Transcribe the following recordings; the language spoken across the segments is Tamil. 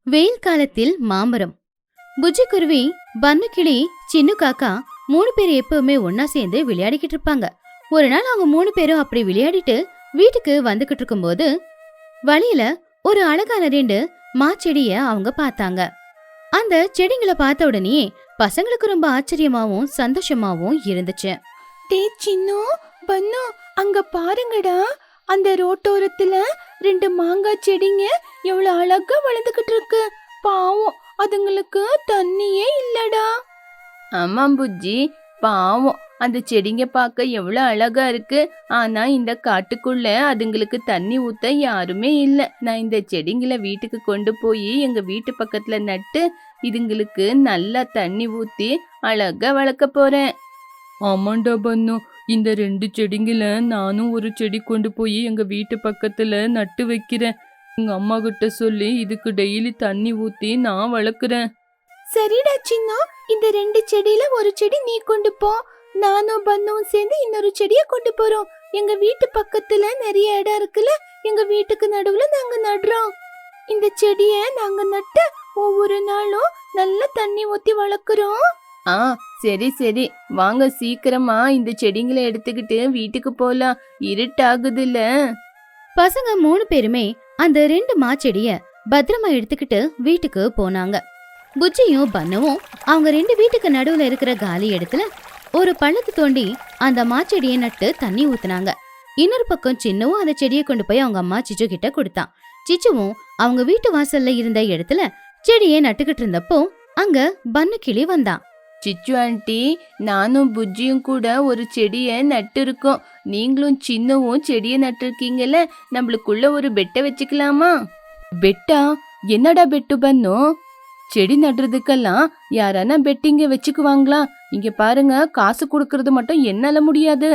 வெயில் காலத்தில் மாமரம். புஜ்ஜி குருவி, பன்னு கிளி, சின்ன காக்கா 3 பேர் எப்பவுமே ஒன்னா சேர்ந்து விளையாடிக்கிட்டு இருப்பாங்க. ஒரு நாள் அவங்க 3 பேரும் அப்படி விளையாடிட்டு வீட்டுக்கு வந்துகிட்டு இருக்கும்போது வழியில ஒரு அழகான 2 மாச்செடிய அவங்க பார்த்தாங்க. அந்த செடிங்களை பார்த்த உடனே பசங்களுக்கு ரொம்ப ஆச்சரியமாவும் சந்தோஷமாவும் இருந்துச்சு. டே சின்னு, பன்னு, அங்க பாருங்கடா, அந்த ரோட்டோரத்துல 2 மாங்காய் செடிங்க எவ்வளவு அழகா வளர்ந்துகிட்டு இருக்கு. பாவம், அதுங்களுக்கு தண்ணியே இல்லடா. ஆமாம் புஜ்ஜி, பாவம், அந்த செடிங்க பார்க்க எவ்வளவு அழகா இருக்கு. ஆனா இந்த காட்டுக்குள்ள அதுங்களுக்கு தண்ணி ஊத்த யாருமே இல்ல. நான் இந்த செடிங்களை வீட்டுக்கு கொண்டு போய் எங்க வீட்டு பக்கத்துல நட்டு இதுங்களுக்கு நல்லா தண்ணி ஊத்தி அழகா வளர்க்க போறேன். ஆமாண்டா பன்னு, இந்த 2 செடிங்கள நானும் ஒரு செடி கொண்டு போய் எங்க வீட்டு பக்கத்துல நட்டு வைக்கிறேன். எங்க அம்மா கிட்ட சொல்லி இதுக்கு டெய்லி தண்ணி ஊத்தி நான் வளர்க்குறேன். சரிடா சின்னு, இந்த 2 செடியில ஒரு செடி நீ கொண்டு போ. நானும் பன்னும் சேர்ந்து இன்னொரு செடிய கொண்டு போறோம். எங்க வீட்டு பக்கத்துல நிறைய இடம் இருக்குல்ல, எங்க வீட்டுக்கு நடுவுல நாங்க நடுறோம். இந்த செடிய நாங்க நட்டு ஒவ்வொரு நாளும் நல்லா தண்ணி ஊத்தி வளர்க்குறோம். சரி சரி, வாங்க சீக்கிரமா இந்த செடிங்களை எடுத்துக்கிட்டு வீட்டுக்கு போலாம், இருட்டாகுதுல்ல. பசங்க 3 பேருமே அந்த 2 மாச்செடிய பத்திரமா எடுத்துக்கிட்டு வீட்டுக்கு போனாங்க. புஜ்ஜியும் பன்னுவும் அவங்க 2 வீட்டுக்கு நடுவுல இருக்கிற காலி இடத்துல ஒரு பள்ளத்து தோண்டி அந்த மாச்செடியை நட்டு தண்ணி ஊத்துனாங்க. இன்னொரு பக்கம் சின்னவும் அந்த செடியை கொண்டு போய் அவங்க அம்மா சிச்சு கிட்ட கொடுத்தான். சிச்சுவும் அவங்க வீட்டு வாசல்ல இருந்த இடத்துல செடியை நட்டுக்கிட்டு இருந்தப்போ அங்க பன்னு கிளி வந்தான். சிச்சு ஆண்டி, நானும் புஜ்ஜியும் கூட ஒரு செடிய நட்டு இருக்கோம். நீங்களும் சின்னவும் செடிய நட்டு இருக்கீங்கல்ல, நம்மளுக்குள்ள ஒரு பெட்டை வச்சுக்கலாமா? பெட்டா? என்னடா பெட்டு பன்னு? செடி நடுறதுக்கெல்லாம் யாரானா பெட்டிங்க வச்சுக்குவாங்களா? இங்க பாருங்க, காசு கொடுக்கறது மட்டும் என்னால முடியாது.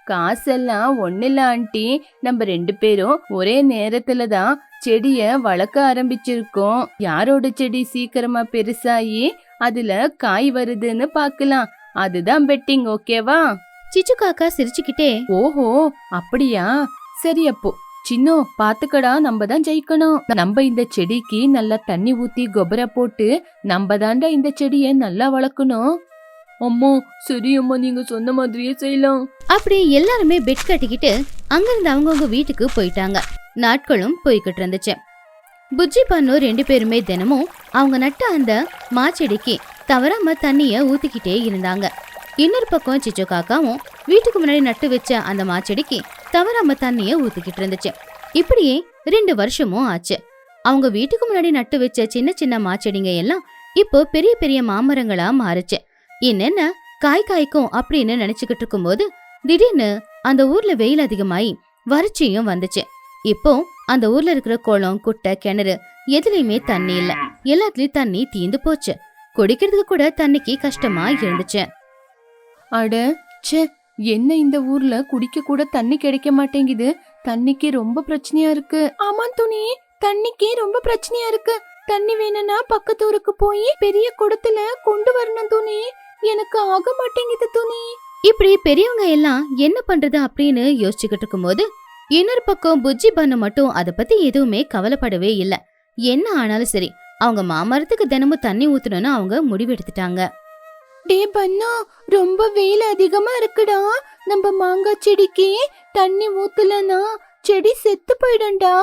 காசெல்லாம் ஒண்ணுல ஆண்டி, நம்ம 2 பேரும் ஒரே நேரத்துல தான் செடிய வளர்க்க ஆரம்பிச்சிருக்கோம். யாரோட செடி சீக்கிரமா பெருசாயி அதுல காய் வருதுன்னு பாக்கலாம். அதுதான் பெட்டிங், ஓகேவா? சிச்சு காக்கா சிரிச்சுக்கிட்டே, ஓஹோ அப்படியா, சரி. அப்போ சின்னோ பாத்துக்கடா, நம்ம தான் ஜெயிக்கணும். நம்ம இந்த செடிக்கு நல்லா தண்ணி ஊத்தி கொபரை போட்டு நம்ம தாண்டா இந்த செடிய நல்லா வளர்க்கணும். அம்மா சரி அம்மா, நீங்க சொன்ன மாதிரியே செய்யலாம். அப்படி எல்லாருமே பெட் கட்டிக்கிட்டு அங்கிருந்து அவங்கவுங்க வீட்டுக்கு போயிட்டாங்க. நாட்களும் போய்கிட்டு இருந்துச்சு. புஜ்ஜி பன்னு 2 பேருமே தினமும் அவங்க நட்ட அந்த மாச்செடிக்கு தவறாம தண்ணிய ஊத்திக்கிட்டே இருந்தாங்க. இன்னொரு பக்கம் சிச்சு காக்காவும் வீட்டுக்கு முன்னாடி நட்டு வச்ச அந்த மாச்செடிக்கு தவறாம தண்ணிய ஊத்திக்கிட்டு இருந்துச்சு. இப்படியே 2 வருஷமும் ஆச்சு. அவங்க வீட்டுக்கு முன்னாடி நட்டு வச்ச சின்ன சின்ன மாச்செடிங்க எல்லாம் இப்போ பெரிய பெரிய மாமரங்களா மாறுச்சு. என்னென்ன காய் காய்க்கும் அப்படின்னு நினைச்சுக்கிட்டு இருக்கும்போது திடீர்னு அந்த ஊர்ல வெயில் அதிகமாயி வறட்சியும் வந்துச்சு. இப்போ அந்த ஊர்ல இருக்கிற குளம், குட்டை, கிணறு எதுலயுமே தண்ணி இல்ல. எல்லாத்துலயும் தண்ணி தீந்து போச்சு. குடிக்கிறதுக்கு கூட தண்ணிக்கு கஷ்டமா இருந்துச்சு. அட ச்சே, என்ன இந்த ஊர்ல குடிக்க கூட தண்ணி கிடைக்க மாட்டேங்குது. தண்ணிக்கு ரொம்ப பிரச்சனையா இருக்கு. ஆமா துணி, தண்ணிக்கு ரொம்ப பிரச்சனையா இருக்கு. தண்ணி வேணும்னா பக்கத்து ஊருக்கு போய் பெரிய குடத்துல கொண்டு வரணும் துணி. எனக்கு ஆக மாட்டேங்குது துணி. இப்படி பெரியவங்க எல்லாம் என்ன பண்றது அப்படின்னு யோசிச்சுக்கிட்டு இருக்கும்போது இன்னொரு பக்கம் புஜ்ஜி பன்னு மட்டும் அத பத்தி எதுவுமே கவலைப்படவே இல்ல. என்ன ஆனாலும் சரி, அவங்க மாமரத்துக்கு தினமும் தண்ணி ஊத்தணும்னு அவங்க முடிவெடுத்துட்டாங்க. டே பன்னு, ரொம்ப வெயில் அதிகமா இருக்குடா. நம்ம மாங்காய் செடிக்கு தண்ணி ஊத்தலனா செடி செத்து போயிடும்டா.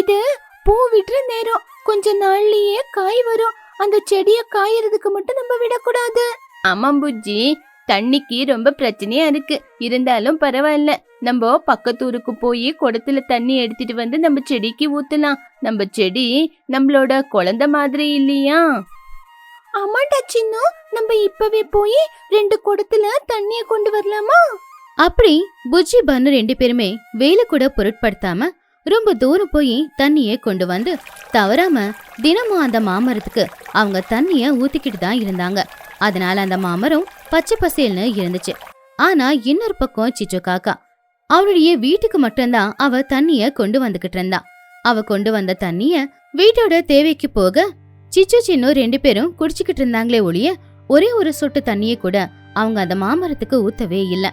இது பூ விடுற நேரம், கொஞ்ச நாள்லயே காய் வரும். அந்த செடிய காயறதுக்கு மட்டும் நம்ம விடக்கூடாது. ஆமாம் புஜ்ஜி, தண்ணிக்கு ரொம்ப பிரச்சனையா இருக்கு. இருந்தாலும் பரவாயில்ல, நம்ம பக்கத்தூருக்கு போய் குடத்துல தண்ணி எடுத்துட்டு வந்து நம்ம செடிக்கு ஊத்தலாம். நம்ம செடி நம்மளோட குழந்தை மாதிரி இல்லையா? ஆமாண்டா சின்னு, நம்ம இப்பவே போய் 2 குடத்துல தண்ணிய கொண்டு வரலாமா? அப்படி புஜ்ஜி பன்னு 2 பேருமே வெயில கூட பொருட்படுத்தாம ரொம்ப தூரம் போய் தண்ணிய கொண்டு வந்து தவறாம தினமும் அந்த மாமரத்துக்கு அவங்க தண்ணிய ஊத்திக்கிட்டு தான் இருந்தாங்க. அதனால அந்த மாமரம் பச்சை பசேல்னு இருந்துச்சு. ஆனா இன்னொரு பக்கம் சிச்சு காக்கா அவளுடைய வீட்டுக்கு மட்டும்தான் அவ தண்ணிய கொண்டு வந்துகிட்டு இருந்தா. அவ கொண்டு வந்த தண்ணிய வீட்டோட தேவைக்கு போக சிச்சு சின்னு 2 பேரும் குடிச்சுக்கிட்டு இருந்தாங்களே ஒழிய ஒரே ஒரு சொட்டு தண்ணிய கூட அவங்க அந்த மாமரத்துக்கு ஊத்தவே இல்ல.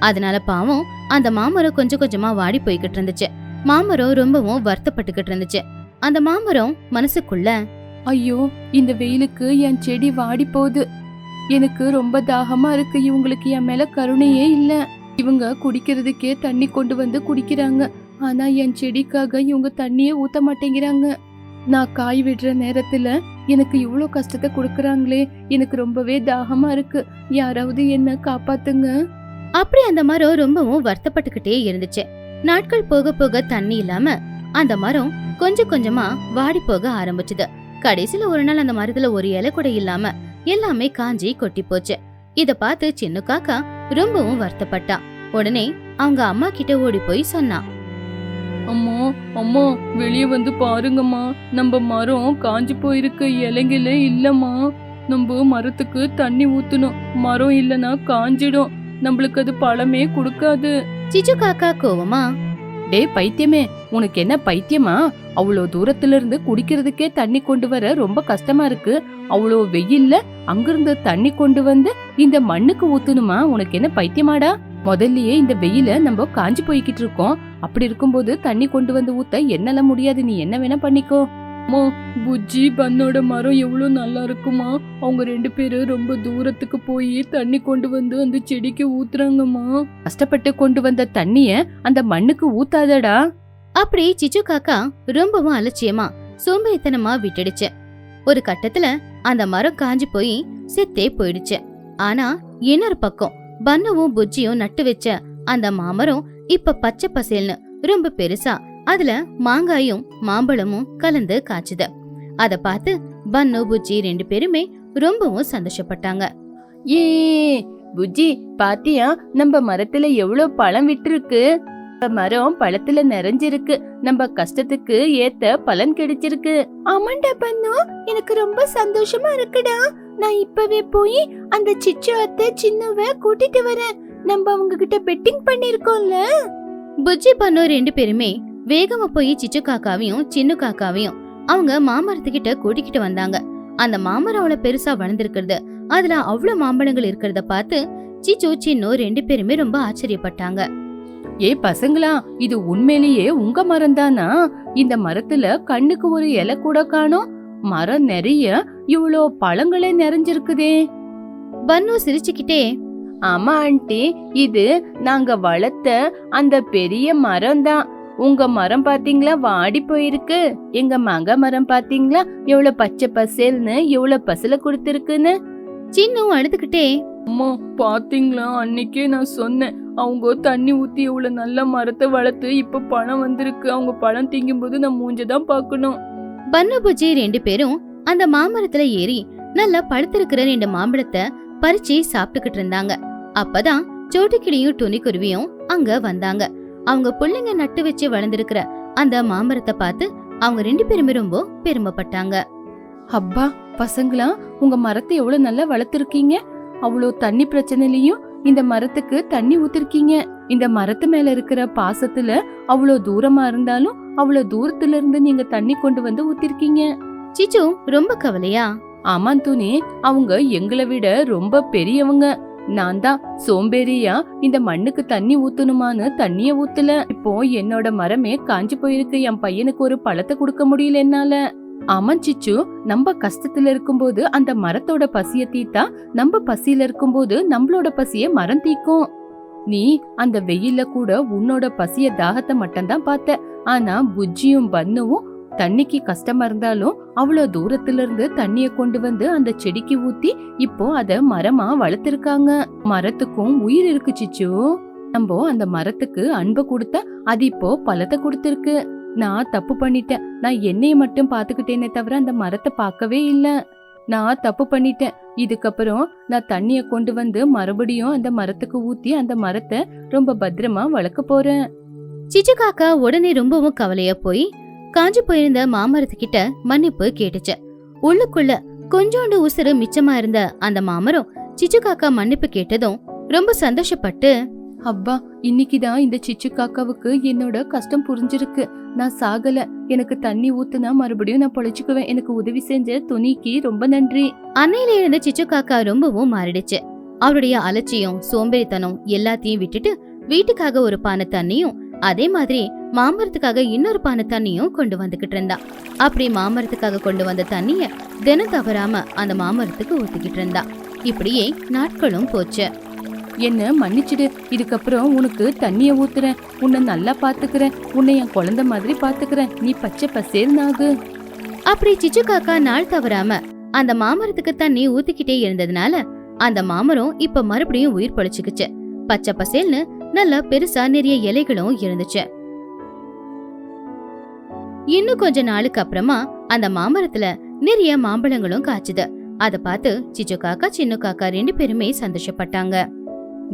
அதனால பாவம் அந்த மாமரம் கொஞ்சம் கொஞ்சமா வாடி போய்கிட்டு இருந்துச்சு. மாமரம் ரொம்பவும் வருத்தப்பட்டுக்கிட்டு இருந்துச்சு. அந்த மாமரம் மனசுக்குள்ள, ஐயோ, இந்த வெயிலுக்கு என் செடி வாடி போகுது. எனக்கு ரொம்ப தாகமா இருக்கு. இவங்களுக்கு என் மேல கருணையே இல்ல. இவங்க குடிக்கிறதுக்கே தண்ணி கொண்டு வந்து குடிக்கிறாங்க. ஆனா என் செடிக்காக இவங்க தண்ணியே ஊத்த மாட்டேங்கிறாங்க. நான் காய் விடுற நேரத்துல எனக்கு இவ்வளோ கஷ்டத்தை கொடுக்கறாங்களே, எனக்கு ரொம்பவே தாகமா இருக்கு. யாராவது என்ன காப்பாத்துங்க. அப்படி அந்த மரம் ரொம்பவும் வருத்தப்பட்டுக்கிட்டே இருந்துச்சு. நாட்கள் போக போக தண்ணி இல்லாம அந்த மரம் கொஞ்சம் கொஞ்சமா வாடி போக ஆரம்பிச்சுது. கடைசியில ஒரு நாள் அந்த மரத்துல ஒரு இலை கூட இல்லாம எல்லாமே காஞ்சி கொட்டி போச்சு. இத பார்த்து சின்ன காக்கா ரொம்பவும் வருத்தப்பட்டா. உடனே அவங்க அம்மா கிட்ட ஓடி போய் சொன்னா, அம்மா அம்மா, வெளியே வந்து பாருங்கம்மா, நம்ம மரம் காஞ்சு போயிருக்கு, இலைங்களே இல்லம்மா. நம்ம மரத்துக்கு தண்ணி ஊத்தணும். மரம் இல்லனா காஞ்சிடும், நம்மளுக்கு அது பழமே கொடுக்காது. சிச்சு காக்கா கோவமா, டேய் பைத்தியமே, உனக்கு என்ன பைத்தியமா? அவ்வளோ தூரத்துல இருந்து குடிக்கிறதுக்கே தண்ணி கொண்டு வர ரொம்ப கஷ்டமா இருக்கு. அவ்வளோ வெயில்ல அங்கிருந்து தண்ணி கொண்டு வந்து இந்த மண்ணுக்கு ஊத்தணுமா? உனக்கு என்ன பைத்தியமாடா? முதல்லயே இந்த வெயில நம்ம காஞ்சு போய்கிட்டு இருக்கோம். அப்படி இருக்கும்போது தண்ணி கொண்டு வந்து ஊத்த என்னால முடியாது. நீ என்ன வேணா பண்ணிக்கோ. அம்மா, புஜ்ஜி பன்னோட மரம் எவ்வளவு நல்லா இருக்குமா? அவங்க 2 பேரும் ரொம்ப தூரத்துக்கு போய் தண்ணி கொண்டு வந்து அந்த செடிக்கு ஊத்துறாங்கம்மா. கஷ்டப்பட்டு கொண்டு வந்த தண்ணிய அந்த மண்ணுக்கு ஊத்தாதடா. அப்படி சிச்சு காக்கா ரொம்பவும் அலட்சியமா சோம்பேறித்தனமா விட்டுடுச்சு. ஒரு கட்டத்துல அந்த மரம் காஞ்சு போய் செத்தே போயிடுச்சு. ஆனா இன்னொரு பக்கம் பன்னுவும் புஜ்ஜியும் நட்டு வச்ச அந்த மாமரம் இப்ப பச்சை பசேல்னு ரொம்ப பெருசா அதுல மாங்காயும் மாம்பழமும் கலந்து காய்ச்சுது. அத பார்த்து பன்னு புஜ்ஜி 2 பேருமே ரொம்பவும் சந்தோஷப்பட்டாங்க. ஏ புஜ்ஜி, பாத்தியா நம்ம மரத்துல எவ்வளவு பழம் விட்டுருக்கு? மரம் பழத்துல நிறைஞ்சிருக்கு. நம்ம கஷ்டத்துக்கு ஏத்த பலன் கிடைச்சிருக்கு. ஆமாண்டா பன்னு, எனக்கு ரொம்ப சந்தோஷமா இருக்குடா. நான் இப்பவே போய் அந்த சிச்சு அத்தை சின்னுவ கூட்டிட்டு வரேன். நம்ம அவங்க கிட்ட பெட்டிங் பண்ணிருக்கோம்ல. புஜ்ஜி பன்னு 2 பேருமே வேகமா போய் சிச்சு காக்காவையும் சின்ன காக்காவையும் அவங்க மாமரத்துக்கிட்ட கூட்டிக்கிட்டு வந்தாங்க. அந்த மாமரம் அவ்வளவு பெருசா வளர்ந்துருக்கிறது, அதுல அவ்வளவு மாம்பழங்கள் இருக்கிறத பார்த்து சிச்சு சின்னு 2 பேருமே ரொம்ப ஆச்சரியப்பட்டாங்க. ஏ பசங்களா, இது உண்மையிலேயே உங்க மரம் தானா? இந்த மரத்துல கண்ணுக்கு ஒரு இலை கூட காணோம். மரம் நிறைய இவ்வளோ பழங்களே நிறைஞ்சிருக்குதே. பன்னு சிரிச்சுக்கிட்டே, ஆமா ஆண்டி, இது நாங்க வளர்த்த அந்த பெரிய மரம் தான். உங்க மரம் பாத்தீங்களா வாடி போயிருக்கு. எங்க மங்க மரம் பாத்தீங்களா எவ்வளவு பச்சை பசேல்னு எவ்வளவு பசல கொடுத்திருக்குன்னு. சின்னு அழுதுகிட்டே, அம்மா பாத்தீங்களா, அன்னைக்கே நான் சொன்னேன், அவங்க தண்ணி ஊத்தி எவ்வளவு நல்ல மரத்தை வளர்த்து இப்ப பழம் வந்திருக்கு. அவங்க பழம் திங்கும் போது நான் மூஞ்சதான் பாக்கணும். பன்னு புஜ்ஜி 2 பேரும் அந்த மாமரத்துல ஏறி நல்லா பழுத்திருக்கிற 2 மாம்பழத்தை பறிச்சு சாப்பிட்டுக்கிட்டு இருந்தாங்க. அப்பதான் சோட்டுக்கிளியும் துணிக்குருவியும் அங்க வந்தாங்க. அவங்க பிள்ளைங்க நட்டு வச்சு வளர்ந்திருக்கிற அந்த மாமரத்தை பார்த்து அவங்க 2 பேருமே ரொம்ப பெருமைப்பட்டாங்க. அப்பா பசங்களா, உங்க மரத்தை எவ்வளவு நல்லா வளர்த்திருக்கீங்க. அவ்வளோ தண்ணி பிரச்சனையிலயும் இந்த மரத்துக்கு தண்ணி ஊத்திருக்கீங்க. இந்த மரத்து மேல இருக்கிற பாசத்துல அவ்வளோ தூரமா இருந்தாலும் அவ்வளவு தூரத்துல இருந்து நீங்க தண்ணி கொண்டு வந்து ஊத்திருக்கீங்க. சிச்சு ரொம்ப கவலையா, ஆமான் துணி, அவங்க எங்களை விட ரொம்ப பெரியவங்க. நான் தான் சோம்பேறியா இந்த மண்ணுக்கு தண்ணி ஊத்தணுமான்னு தண்ணிய ஊத்தல. இப்போ என்னோட மரமே காஞ்சு போயிருக்கு. என் பையனுக்கு ஒரு பழத்தை கொடுக்க முடியல என்னால. ஆமாம் சிச்சு, நம்ம கஷ்டத்துல இருக்கும்போது அந்த மரத்தோட பசிய தீத்தா நம்ம பசியில இருக்கும்போது நம்மளோட பசிய மரம் தீக்கும். நீ அந்த வெயில்ல கூட உன்னோட பசிய தாகத்தை மட்டும்தான் பார்த்த. ஆனா புஜ்ஜியும் பன்னுவும் தண்ணிக்கு கஷ்டமா இருந்தாலும் அவ்வளவு தூரத்துல இருந்து தண்ணிய கொண்டு வந்து அந்த செடிக்கு ஊத்தி இப்போ அத மரமா வளர்த்திருக்காங்க. மரத்துக்கும் உயிர் இருக்கு சிச்சு. நம்ம அந்த மரத்துக்கு அன்பை கொடுத்தா அது இப்போ பழத்தை கொடுத்திருக்கு. நான் தப்பு பண்ணிட்டேன். நான் என்னைய மட்டும் பாத்துக்கிட்டேனே தவிர அந்த மரத்தை பார்க்கவே இல்ல. நான் தப்பு பண்ணிட்டேன். இதுக்கப்புறம் நான் தண்ணிய கொண்டு வந்து மறுபடியும் அந்த மரத்துக்கு ஊத்தி அந்த மரத்தை ரொம்ப பத்திரமா வளர்க்க போறேன். சிச்சு காக்கா உடனே ரொம்பவும் கவலையா போய் காஞ்சு போயிருந்த மாமரத்துக்கிட்ட மன்னிப்பு கேட்டுச்சு. உள்ளுக்குள்ள கொஞ்சோண்டு உசுறு மிச்சமா இருந்த அந்த மாமரம் சிச்சு காக்கா மன்னிப்பு கேட்டதும் ரொம்ப சந்தோஷப்பட்டு, அப்பா, இன்னைக்குதான் இந்த சிச்சு காக்காவுக்கு என்னோட கஷ்டம் புரிஞ்சிருக்கு. நான் சாகல. எனக்கு தண்ணி ஊத்துனா மறுபடியும் நான் பொழைச்சுக்குவேன். எனக்கு உதவி செஞ்ச துணிக்கு ரொம்ப நன்றி. அன்னையில இருந்த சிச்சு காக்கா ரொம்பவும் மாறிடுச்சு. அவருடைய அலட்சியம் சோம்பேறித்தனம் எல்லாத்தையும் விட்டுட்டு வீட்டுக்காக ஒரு பானை தண்ணியும் அதே மாதிரி மாமரத்துக்காக இன்னொரு பானை தண்ணியும் கொண்டு வந்துகிட்டு இருந்தா. அப்படி மாமரத்துக்காக கொண்டு வந்த தண்ணிய தினம் தவறாம அந்த மாமரத்துக்கு ஊத்திக்கிட்டு இருந்தா. இப்படியே நாட்களும் போச்சு. என்ன மன்னிச்சிடு, இதுக்கப்புறம் உனக்கு தண்ணிய ஊத்துறேன், உன்னை நல்லா பாத்துக்கிறேன், உன்னை என் குழந்தை மாதிரி பாத்துக்கிறேன், நீ பச்சை பசேல்னாகு. அப்படி சிச்சு காக்கா நாள் தவறாம அந்த மாமரத்துக்கு தண்ணி ஊத்திக்கிட்டே இருந்ததுனால அந்த மாமரம் இப்ப மறுபடியும் உயிர் பொழைச்சுக்குச்சு. பச்சை பசேல்னு நல்லா பெருசா நிறைய இலைகளும் இருந்துச்சு. இன்னும் கொஞ்ச நாளுக்கு அப்புறமா அந்த மாமரத்துல நிறைய மாம்பழங்களும் காய்ச்சுது. அத பார்த்து சிச்சு காக்கா சின்ன காக்கா 2 பேருமே சந்தோஷப்பட்டாங்க.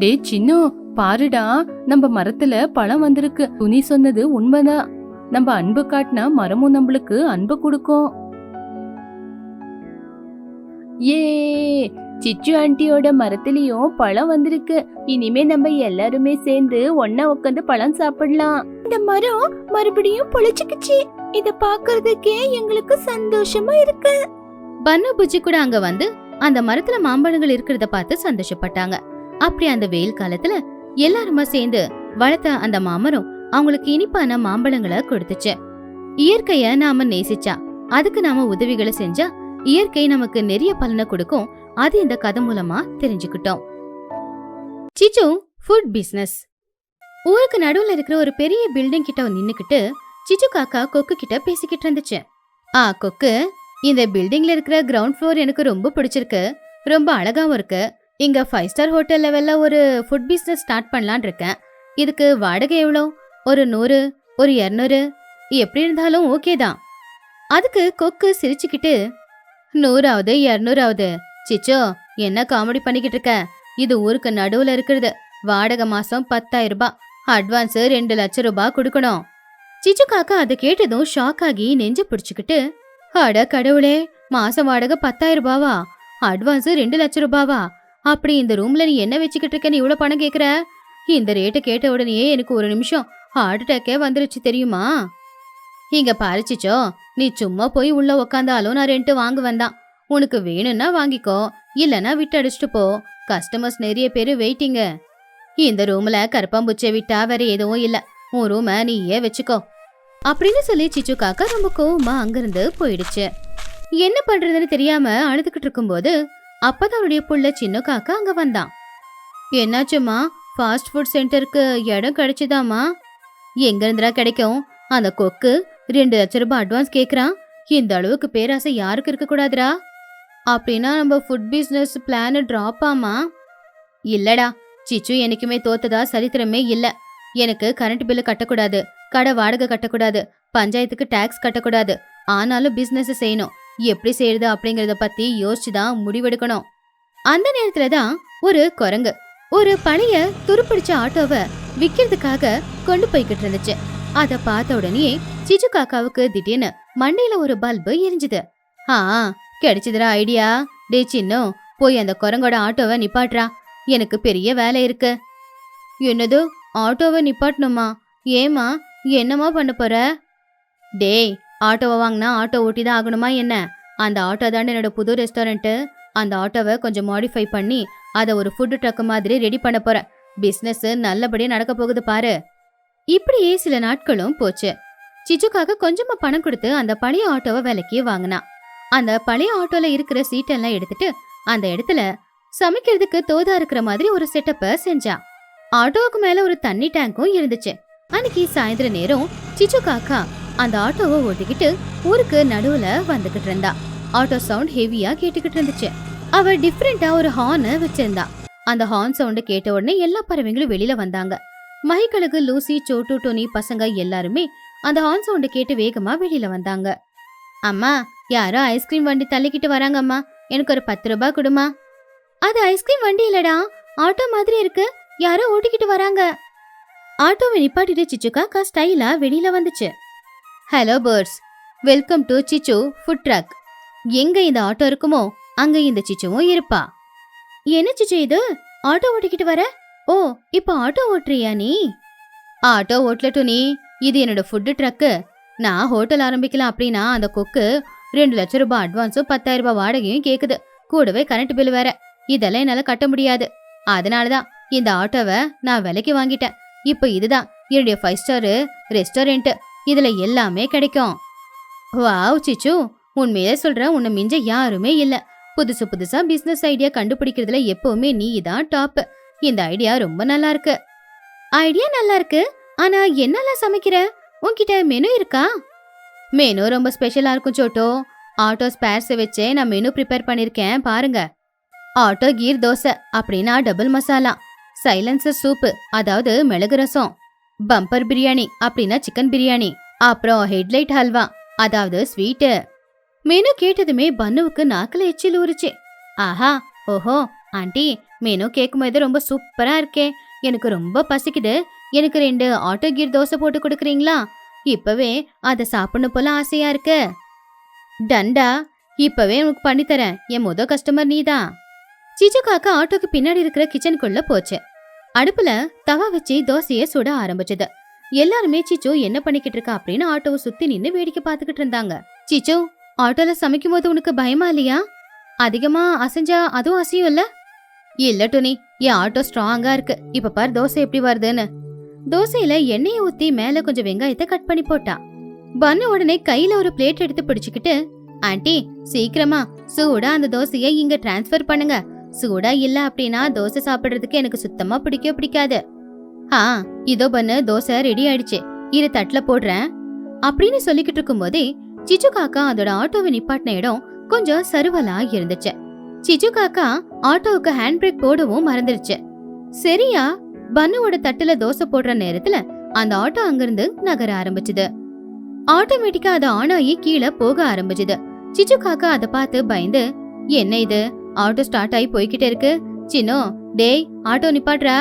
டே சின்னு, பாருடா, நம்ம மரத்துல பழம் வந்திருக்கு. துணி சொன்னது உண்மைதான். நம்ம அன்பு காட்டினா மரமும் நம்மளுக்கு அன்பு கொடுக்கும். ஏ, சிச்சு ஆண்டியோட மரத்திலயும் பழம் வந்திருக்கு. இனிமே நம்ம எல்லாருமே சேர்ந்து ஒன்னா உட்காந்து பழம் சாப்பிடலாம். இந்த மரம் மறுபடியும் பொழைச்சுக்குச்சு. இத பாக்குறதுக்கே எங்களுக்கு சந்தோஷமா இருக்கு. பன்னு புஜ்ஜி கூட அங்க வந்து அந்த மரத்துல மாம்பழங்கள் இருக்கிறத பார்த்து சந்தோஷப்பட்டாங்க. அப்படி அந்த வெயில் காலத்துல எல்லாருமா சேர்ந்து வளர்த்த அந்த மாமரம் அவங்களுக்கு இனிப்பான மாம்பழங்களை கொடுத்துச்சு. இயற்கைய நாம நேசிச்சா, அதுக்கு நாம உதவிகளை செஞ்சா இயற்கை நமக்கு நிறைய பலனை கொடுக்கும். அது இந்த கதை மூலமா தெரிஞ்சுக்கிட்டோம். சிச்சு ஃபுட் பிசினஸ். ஊருக்கு நடுவுல இருக்கிற ஒரு பெரிய பில்டிங் கிட்ட நின்னுக்கிட்டு சிச்சு காக்கா கொக்கு கிட்ட பேசிக்கிட்டு இருந்துச்சு. கொக்கு, இந்த பில்டிங்ல இருக்கிற கிரவுண்ட் ஃப்ளோர் எனக்கு ரொம்ப பிடிச்சிருக்கு, ரொம்ப அழகாவும் இருக்கு. இங்க 5 ஸ்டார் ஹோட்டல் லெவல்ல ஒரு ஃபுட் பிசினஸ் ஸ்டார்ட் பண்ணலான் இருக்கேன். இதுக்கு வாடகை எவ்வளோ? ஒரு 100, ஒரு 200, எப்படி இருந்தாலும் ஓகே தான். அதுக்கு கொக்கு சிரிச்சுக்கிட்டு, 100ஆவது 200ஆவது, சிச்சோ என்ன காமெடி பண்ணிக்கிட்டு இருக்க? இது ஊருக்கு நடுவுல இருக்கிறது. வாடகை மாசம் 10,000 ரூபாய், அட்வான்ஸ் 2 லட்சம் ரூபாய் கொடுக்கணும். சிச்சு காக்கா அதை கேட்டதும் ஷாக் ஆகி நெஞ்சு பிடிச்சுக்கிட்டு, அட கடவுளே, மாசம் வாடகை 10,000 ரூபாவா? அட்வான்ஸ் 2 லட்சம் ரூபாவா? அப்படி இந்த ரூம்ல நீ என்ன வச்சுக்கிட்டு இருக்க? நீ இவ்வளவு பணம் கேக்குற? இந்த ரேட்டை கேட்ட உடனே எனக்கு ஒரு நிமிஷம் ஹார்ட் அட்டாக்கே வந்துருச்சு தெரியுமா? இங்க பாரிச்சிச்சோ, நீ சும்மா போய் உள்ள உக்காந்தாலும் நான் ரெண்ட் வாங்குவேன் தான். உனக்கு வேணும்னா வாங்கிக்கோ, இல்லனா விட்டு அடிச்சுட்டு போ. கஸ்டமர்ஸ் நிறைய பேரு வெயிட்டிங்க. இந்த ரூம்ல கருப்பாம்பூச்சியை விட்டா வேற எதுவும் இல்ல. உன் ரூம நீயே வச்சுக்கோ அப்படின்னு சொல்லி சிச்சு காக்கா ரொம்ப கோவமா அங்கிருந்து போயிடுச்சு. என்ன பண்றதுன்னு தெரியாம அழுதுகிட்டு இருக்கும்போது அப்பதான் அவருடைய புள்ள சின்ன காக்கா அங்க வந்தான். என்னாச்சுமா, ஃபாஸ்ட் ஃபுட் சென்டருக்கு இடம் கிடைச்சுதாமா? எங்க இருந்துடா கிடைக்கும்? அந்த கொக்கு 2 லட்சம் ரூபாய் அட்வான்ஸ் கேக்குறான். இந்த அளவுக்கு பேராசை யாருக்கு இருக்க கூடாதுரா? அப்படின்னா நம்ம ஃபுட் பிசினஸ் பிளான் டிராப் ஆமா? இல்லடா, சிச்சு என்னைக்குமே தோத்ததா சரித்திரமே இல்ல. எனக்கு கரண்ட் பில்லு கட்டக்கூடாது, கடை வாடகை கட்டக்கூடாது, பஞ்சாயத்துக்கு டாக்ஸ் கட்டக்கூடாது. ஆனாலும் பிசினஸ் செய்யணும். எப்படி செய்யறது அப்படிங்கறத பத்தி யோசிச்சுதான் முடிவெடுக்கணும். அந்த நேரத்துலதான் ஒரு குரங்கு ஒரு பழைய துருப்பிடிச்ச ஆட்டோவை விக்கிறதுக்காக கொண்டு போய்கிட்டு இருந்துச்சு. அத பார்த்த உடனே சிச்சு காக்காவுக்கு திடீர்னு மண்டையில ஒரு பல்பு எரிஞ்சுது. கிடைச்சதுரா ஐடியா. டே சின்னோ, போய் அந்த குரங்கோட ஆட்டோவை நிப்பாட்டுறா, எனக்கு பெரிய வேலை இருக்கு. என்னது, ஆட்டோவை நிப்பாட்டணுமா? ஏமா, என்னமா பண்ண போற? டேய், ஆட்டோவை வாங்கினா ஆட்டோ ஓட்டி தான் ஆகணுமா என்ன? அந்த ஆட்டோ தாண்ட என்னோட புது ரெஸ்டாரண்ட்டு. அந்த ஆட்டோவை கொஞ்சம் மாடிஃபை பண்ணி அதை ஒரு ஃபுட் ட்ரக் மாதிரி ரெடி பண்ண போறேன். பிசினஸ் நல்லபடியா நடக்க போகுது பாரு. இப்படியே சில நாட்களும் போச்சு. சிச்சுக்காக கொஞ்சமா பணம் கொடுத்து அந்த பழைய ஆட்டோவை விலைக்கு வாங்கினா. அந்த பழைய ஆட்டோல இருக்கிற சீட்டெல்லாம் எடுத்துட்டு அந்த இடத்துல சமைக்கிறதுக்கு தோதா இருக்கிற மாதிரி ஒரு செட்டப்ப செஞ்சா. ஆட்டோவுக்கு மேல ஒரு தண்ணி டேங்கும் இருந்துச்சு. அன்னைக்கு சாயந்தர நேரம் சிச்சு காக்கா அந்த ஆட்டோவை ஓட்டிக்கிட்டு ஊருக்கு நடுவுல வந்துகிட்டு இருந்தா. ஆட்டோ சவுண்ட் ஹெவியா கேட்டுக்கிட்டு இருந்துச்சு. அவ டிஃப்ரெண்டா ஒரு ஹார்ன் வச்சிருந்தா. அந்த ஹார்ன் சவுண்ட் கேட்ட உடனே எல்லா பறவைங்களும் வெளியில வந்தாங்க. மகிக்கழுகு, லூசி, சோட்டு, டோனி பசங்க எல்லாருமே அந்த ஹார்ன் சவுண்ட் கேட்டு வேகமா வெளியில வந்தாங்க. அம்மா, யாரோ ஐஸ்கிரீம் வண்டி தள்ளிக்கிட்டு வராங்க அம்மா, எனக்கு ஒரு 10 ரூபாய் கொடுமா. அது ஐஸ்கிரீம் வண்டி இல்லடா, ஆட்டோ மாதிரி இருக்கு, யாரோ ஓட்டிக்கிட்டு வராங்க. ஆட்டோவை நிப்பாட்டிட்டு சிச்சு காக்கா ஸ்டைலா வெளியில வந்துச்சு. ஹலோ பேர்ட்ஸ், வெல்கம் டு சிச்சு ஃபுட் ட்ரக். எங்க இந்த ஆட்டோ இருக்குமோ அங்க இந்த சிச்சுவும் இருப்பா. என்ன சிச்சு இது, ஆட்டோ ஓட்டிக்கிட்டு வர? ஓ, இப்ப ஆட்டோ ஓட்டுறியா நீ? ஆட்டோ ஓட்டலட்டும் நீ, இது என்னோட ஃபுட் ட்ரக்கு. நான் ஹோட்டல் ஆரம்பிக்கலாம் அப்படின்னா அந்த கொக்கு 2 லட்சம் ரூபாய் அட்வான்ஸும் 10,000 ரூபாய் வாடகையும் கேக்குது. கூடவே கரண்ட் பில் வேற. இதெல்லாம் என்னால கட்ட முடியாது. அதனாலதான் இந்த ஆட்டோவை நான் விலைக்கு வாங்கிட்டேன். இப்ப இதுதான் என்னுடைய 5 ஸ்டார் ரெஸ்டாரண்ட், இதுல எல்லாமே கிடைக்கும். வாவ் சிச்சு, உண்மையிலே சொல்றேன், உன்னை மிஞ்ச யாருமே இல்ல. புதுசு புதுசா பிசினஸ் ஐடியா கண்டுபிடிக்கிறதுல எப்பவுமே நீ தான் டாப். இந்த ஐடியா ரொம்ப நல்லா இருக்கு. ஐடியா நல்லா இருக்கு, ஆனா என்னெல்லாம் சமைக்கிற? உன்கிட்ட மெனு இருக்கா? மெனு ரொம்ப ஸ்பெஷலா இருக்கும் சோட்டோ. ஆட்டோ ஸ்பேர்ஸ் வச்சே நான் மெனு ப்ரிப்பேர் பண்ணிருக்கேன் பாருங்க. ஆட்டோ கீர் தோசை அப்படின்னா டபுள் மசாலா, சைலன்சர் சூப்பு அதாவது மிளகு ரசம், பம்பர் பிரியாணி அப்படின்னா சிக்கன் பிரியாணி, அப்புறம் ஹெட்லைட் ஹல்வா அதாவது ஸ்வீட்டு. மெனு கேட்டதுமே பன்னுவுக்கு நாக்குல எச்சில் ஊறுச்சு. ஆஹா, ஓஹோ ஆண்டி, மெனு கேட்கும்போது ரொம்ப சூப்பரா இருக்கே. எனக்கு ரொம்ப பசிக்குது. எனக்கு 2 ஆட்டோ கீர் தோசை போட்டு கொடுக்குறீங்களா? இப்பவே அதை சாப்பிடணும் போல ஆசையா இருக்கு. டண்டா, இப்பவே உனக்கு பண்ணித்தரேன். என் முத கஸ்டமர் நீதான். சிச்சு காக்கா ஆட்டோக்கு பின்னாடி இருக்கிற கிச்சனுக்குள்ள போச்சு. அடுப்புல தவா வச்சு தோசைய சுட ஆரம்பிச்சது. எல்லாருமே சிச்சு என்ன பண்ணிக்கிட்டு இருக்கா அப்படின்னு ஆட்டோவை சுத்தி நின்னு வேடிக்கை பார்த்துக்கிட்டு இருந்தாங்க. சிச்சு, ஆட்டோல சமைக்கும் போது உனக்கு பயமா இல்லையா? அதிகமா அசைஞ்சா அதுவும் அசையும் இல்ல? இல்ல டோனி, என் ஆட்டோ ஸ்ட்ராங்கா இருக்கு. இப்ப பாரு தோசை எப்படி வருதுன்னு. தோசையில எண்ணெயை ஊத்தி மேல கொஞ்சம் வெங்காயத்தை கட் பண்ணி போட்டா. பன்னு உடனே கையில ஒரு பிளேட் எடுத்து பிடிச்சுக்கிட்டு, ஆண்டி சீக்கிரமா சூடா அந்த தோசையை இங்க டிரான்ஸ்ஃபர் பண்ணுங்க. சூடா இல்ல அப்படின்னா தோசை சாப்பிடுறதுக்கு எனக்கு சுத்தமா பிடிக்காது. இதோ பன்னு, தோசை ரெடி ஆயிடுச்சு, இரு தட்டுல போடுறேன் அப்படின்னு சொல்லிக்கிட்டு இருக்கும் போதே சிச்சு காக்கா அதோட ஆட்டோவை நிப்பாட்டின இடம் கொஞ்சம் சருவலா இருந்துச்சு. சிச்சு காக்கா ஆட்டோவுக்கு ஹேண்ட் பிரேக் போடவும் மறந்துருச்சு. சரியா பன்னுவோட தட்டுல தோசை போடுற நேரத்துல அந்த ஆட்டோ அங்கிருந்து நகர ஆரம்பிச்சுது. ஆட்டோமேட்டிக்கா அது ஆன் ஆகி கீழே போக ஆரம்பிச்சுது. சிச்சு காக்கா அதை பார்த்து பயந்து, என்ன இது, ஆட்டோ ஸ்டார்ட் ஆகி போய்கிட்டே இருக்கு. சின்னோ, டேய் ஆட்டோ நிப்பாட்றா.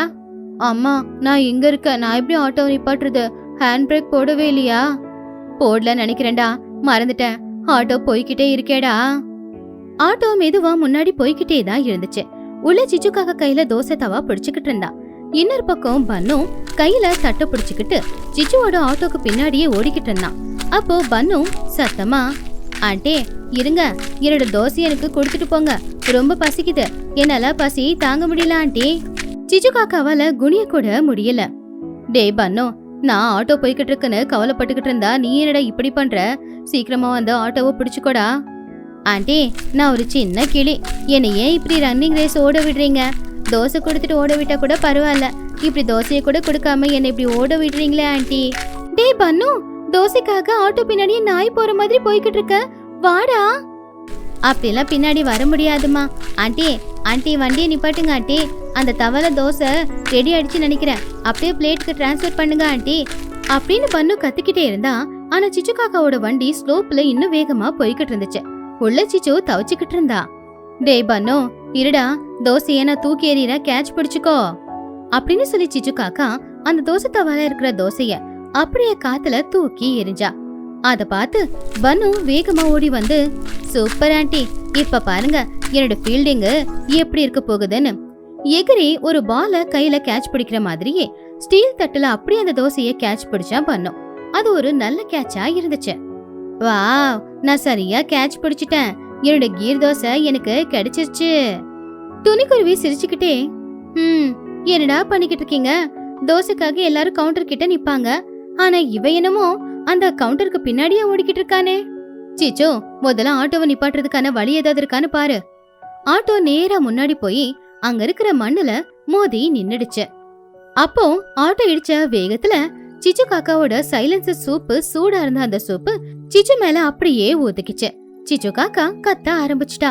அம்மா, நான் இங்க இருக்க, நான் எப்படி ஆட்டோ நிப்பாட்டுறது? ஹேண்ட் பிரேக் போடவே இல்லையா? போடல நினைக்கிறேன்டா, மறந்துட்டேன். ஆட்டோ போய்கிட்டே இருக்கேடா. ஆட்டோ மெதுவா முன்னாடி போய்கிட்டே தான் இருந்துச்சு. உள்ள சிச்சு காக்கா கையில தோசை தவா பிடிச்சுக்கிட்டு இருந்தா. இன்னொரு பக்கம் பன்னு கையில தட்டை பிடிச்சுக்கிட்டு சிச்சுவோட ஆட்டோக்கு பின்னாடியே ஓடிக்கிட்டு இருந்தான். அப்போ பன்னு சத்தமா, ஆண்டே இருங்க, என்னோட தோசை எனக்கு கொடுத்துட்டு போங்க, ரொம்ப பசிக்குது, என்னால பசி தாங்க முடியல ஆண்டி. சிச்சு காக்காவால குனிய கூட முடியல. டேய் பன்னு, நான் ஆட்டோ போய்கிட்டு இருக்குன்னு கவலைப்பட்டுக்கிட்டு இருந்தா நீ என்னடா இப்படி பண்ற? சீக்கிரமா வந்து ஆட்டோவை பிடிச்சுக்கோடா. ஆண்டி, நான் ஒரு சின்ன கிளி, என்னை ஏன் இப்படி ரன்னிங் ரேஸ் ஓட விடுறீங்க? தோசை கொடுத்துட்டு ஓட விட்டா கூட பரவாயில்ல, இப்படி தோசையை கூட கொடுக்காம என்னை இப்படி ஓட விடுறீங்களே ஆண்டி. டேய் பன்னு, தோசைக்காக ஆட்டோ பின்னாடியே நாய் போற மாதிரி போய்கிட்டு இருக்க, வாடா. அப்படிலாம் பின்னாடி வர முடியாதுமா. ஆண்டி ஆண்டி வண்டியை நிப்பாட்டுங்க ஆண்டி, அந்த தவளை தோசை ரெடி ஆயிடுச்சு நினைக்கிறேன், அப்படியே பிளேட்டுக்கு டிரான்ஸ்ஃபர் பண்ணுங்க ஆண்டி அப்படின்னு பன்னு கத்திக்கிட்டே இருந்தா. ஆனா சிச்சு காக்காவோட வண்டி ஸ்லோப்ல இன்னும் வேகமா போய்கிட்டு இருந்துச்சு. உள்ள சிச்சு தவச்சுக்கிட்டு இருந்தா. டேய் பன்னு, இருடா, தோசைய நான் தூக்கி எறிற, கேட்ச் பிடிச்சுக்கோ அப்படின்னு சொல்லி சிச்சு காக்கா அந்த தோசை தவால இருக்கிற தோசைய அப்படியே காத்துல தூக்கி எரிஞ்சா. அத பார்த்து பன்னு வேகமா ஓடி வந்து, சூப்பர் ஆண்டி, இப்ப பாருங்க என்னோட ஃபீல்டிங் எப்படி இருக்க போகுதுன்னு எகிரி ஒரு பால கையில கேட்ச் பிடிக்கிற மாதிரியே ஸ்டீல் தட்டுல அப்படியே அந்த தோசைய கேட்ச் பிடிச்சா பன்னு. அது ஒரு நல்ல கேட்சா இருந்துச்சு. வாவ், நான் சரியா கேட்ச் பிடிச்சிட்டேன், என்னோட கீர் தோசை எனக்கு கிடைச்சிருச்சு. துணிக்குருவி சிரிச்சுக்கிட்டே, என்னடா பண்ணிக்கிட்டு இருக்கீங்க? தோசைக்காக எல்லாரும் கவுண்டர் கிட்ட நிப்பாங்க, ஆனா இவ என்னமோ அந்த கவுண்டருக்கு பின்னாடியே ஓடிக்கிட்டு இருக்கானே. சீச்சோ, முதல்ல ஆட்டோவை நிப்பாட்டுறதுக்கான வழி ஏதாவது இருக்கான்னு பாரு. ஆட்டோ நேரா முன்னாடி போய் அங்க இருக்கிற மண்ணுல மோதி நின்னுடுச்சு. அப்போ ஆட்டோ இடிச்ச வேகத்துல சிச்சு காக்காவோட சைலன்சர் சூப்பு சூடா இருந்த அந்த சூப்பு சிச்சு மேல அப்படியே ஊத்திக்கிச்சு. சிச்சு காக்கா கத்த ஆரம்பிச்சிட்டா.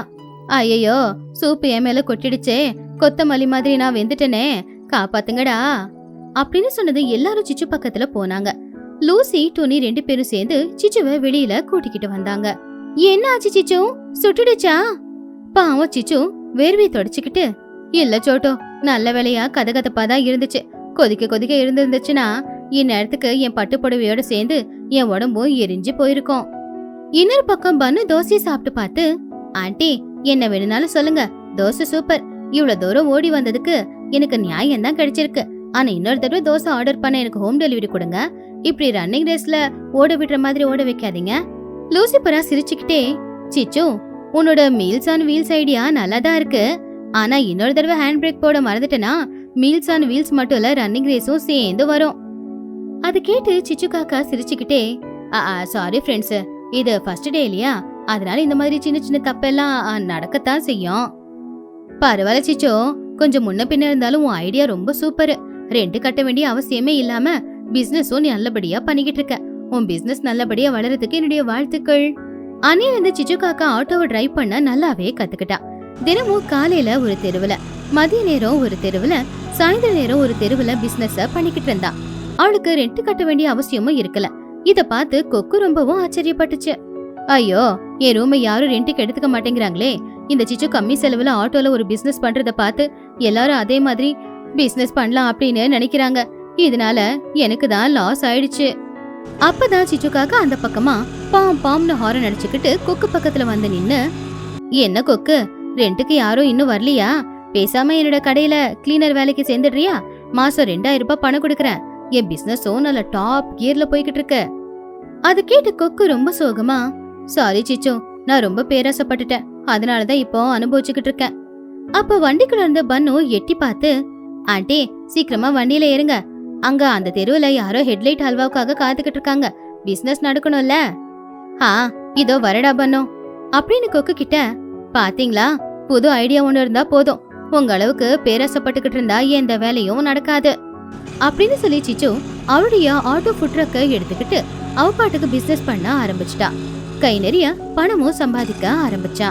ஐயோ, சூப்பு என் மேல கொட்டிடுச்சே, கொத்தமல்லி மாதிரி நான் வெந்துட்டனே, காப்பாத்துங்கடா அப்படின்னு சொன்னது எல்லாரும் சிச்சு பக்கத்துல போனாங்க. லூசி டோனி 2 பேரும் சேர்ந்து சிச்சுவை வெளியில கூட்டிக்கிட்டு வந்தாங்க. என்ன ஆச்சு சிச்சு, சுட்டுடுச்சா? பாவம் சிச்சு வேர்வை தொடச்சுக்கிட்டு, இல்ல சோட்டோ, நல்ல வேலையா கதகதப்பாதான் இருந்துச்சு, கொதிக்க இருந்துச்சுன்னா இந்நேரத்துக்கு என் பட்டுப்புடவையோட சேர்ந்து என் உடம்பும் எரிஞ்சு போயிருக்கோம். இன்னொரு பக்கம் பன்னு தோசையை சாப்பிட்டு பார்த்து, ஆண்டி என்ன வேணும்னாலும் சொல்லுங்க, தோசை சூப்பர், இவ்வளவு தூரம் ஓடி வந்ததுக்கு எனக்கு நியாயம் தான் கிடைச்சிருக்கு. ஆனா இன்னொரு தடவை தோசை ஆர்டர் பண்ண எனக்கு ஹோம் டெலிவரி கொடுங்க, இப்படி ரன்னிங் ரேஸ்ல ஓட விடுற மாதிரி ஓட வைக்காதீங்க. லூசிபரா சிரிச்சுக்கிட்டே, சிச்சு உன்னோட மீல்ஸ் ஆன் வீல்ஸ் ஐடியா நல்லாதான் இருக்கு, ஆனா இன்னொரு தடவை ஹேண்ட் பிரேக் போட மறந்துட்டேனா மீல்ஸ் ஆன் வீல்ஸ் மட்டும் இல்ல ரன்னிங் ரேஸும் சேர்ந்து வரும். அது கேட்டு சிச்சு காக்கா சிரிச்சுக்கிட்டே சாரி ஃப்ரெண்ட்ஸ், இது ஃபர்ஸ்ட் டே இல்லையா, அதனால இந்த மாதிரி சின்ன சின்ன தப்பெல்லாம் நடக்கத்தான் செய்யும். பரவாயில்ல சிச்சோ, கொஞ்சம் முன்ன பின்ன இருந்தாலும் உன் ஐடியா ரொம்ப சூப்பர். ரெண்ட் கட்ட வேண்டிய அவசியமே இல்லாம பிசினஸும் நீ நல்லபடியா பண்ணிக்கிட்டு இருக்க. உன் பிசினஸ் நல்லபடியா வளர்றதுக்கு என்னுடைய வாழ்த்துக்கள். அன்னையில இருந்து சிச்சு காக்கா ஆட்டோவை டிரைவ் பண்ண நல்லாவே கத்துக்கிட்டா. தினமும் காலையில ஒரு தெருவுல, மதிய நேரம் ஒரு தெருவுல, சாயந்தர நேரம் ஒரு தெருவுல பிசினஸ பண்ணிக்கிட்டு இருந்தா. அவளுக்கு ரெண்ட் கட்ட வேண்டிய அவசியமும் இருக்கல. இத பார்த்து கொக்கு ரொம்பவும் ஆச்சரியப்பட்டுச்சு. ஐயோ, என் ரூமை யாரும் ரெண்ட்டுக்கு எடுத்துக்க மாட்டேங்கிறாங்களே. இந்த சிச்சு கம்மி செலவுல ஆட்டோல ஒரு பிசினஸ் பண்றத பார்த்து எல்லாரும் அதே மாதிரி பிசினஸ் பண்ணலாம் அப்படின்னு நினைக்கிறாங்க. இதனால எனக்கு தான் லாஸ் ஆயிடுச்சு. அப்பதான் சிச்சு காக்கா அந்த பக்கமா பாம் பாம்னு ஹாரன் அடிச்சுக்கிட்டு கொக்கு பக்கத்துல வந்து நின்னு, என்ன கொக்கு, ரெண்ட்டுக்கு யாரும் இன்னும் வரலையா? பேசாம என்னோட கடையில கிளீனர் வேலைக்கு சேர்ந்துடுறியா? மாசம் 2000 ரூபாய் பணம் கொடுக்கறேன். என் பிசினஸும் நல்ல டாப் கியர்ல போய்கிட்டு இருக்கு. அது கேட்டு கொக்கு ரொம்ப சோகமா, சாரி சிச்சு, நான் ரொம்ப பேராசப்பட்டுட்டேன். அதனாலதான் இப்போ அனுபவிச்சுக்கிட்டு இருக்கேன். அப்ப வண்டிக்குள்ள இருந்த பன்னு எட்டி பார்த்து, ஆண்டி சீக்கிரமா வண்டியில ஏறுங்க. அங்க அந்த தெருவுல யாரோ ஹெட்லைட் ஹல்வாவுக்காக காத்துக்கிட்டு இருக்காங்க. பிசினஸ் நடக்கணும்ல. இதோ வரடா பன்னு அப்படின்னு கொக்கு கிட்ட, பாத்தீங்களா, புது ஐடியா ஒண்ணு இருந்தா போதும், உங்க அளவுக்கு பேராசப்பட்டுக்கிட்டு இருந்தா எந்த வேலையும் நடக்காது அப்படின்னு சொல்லி சிச்சு அவளுடைய ஆட்டோ ஃபுட் ட்ரக்கை எடுத்துக்கிட்டு அவ பாட்டுக்கு பிசினஸ் பண்ண ஆரம்பிச்சிட்டா. கை நிறைய பணமும் சம்பாதிக்க ஆரம்பிச்சா.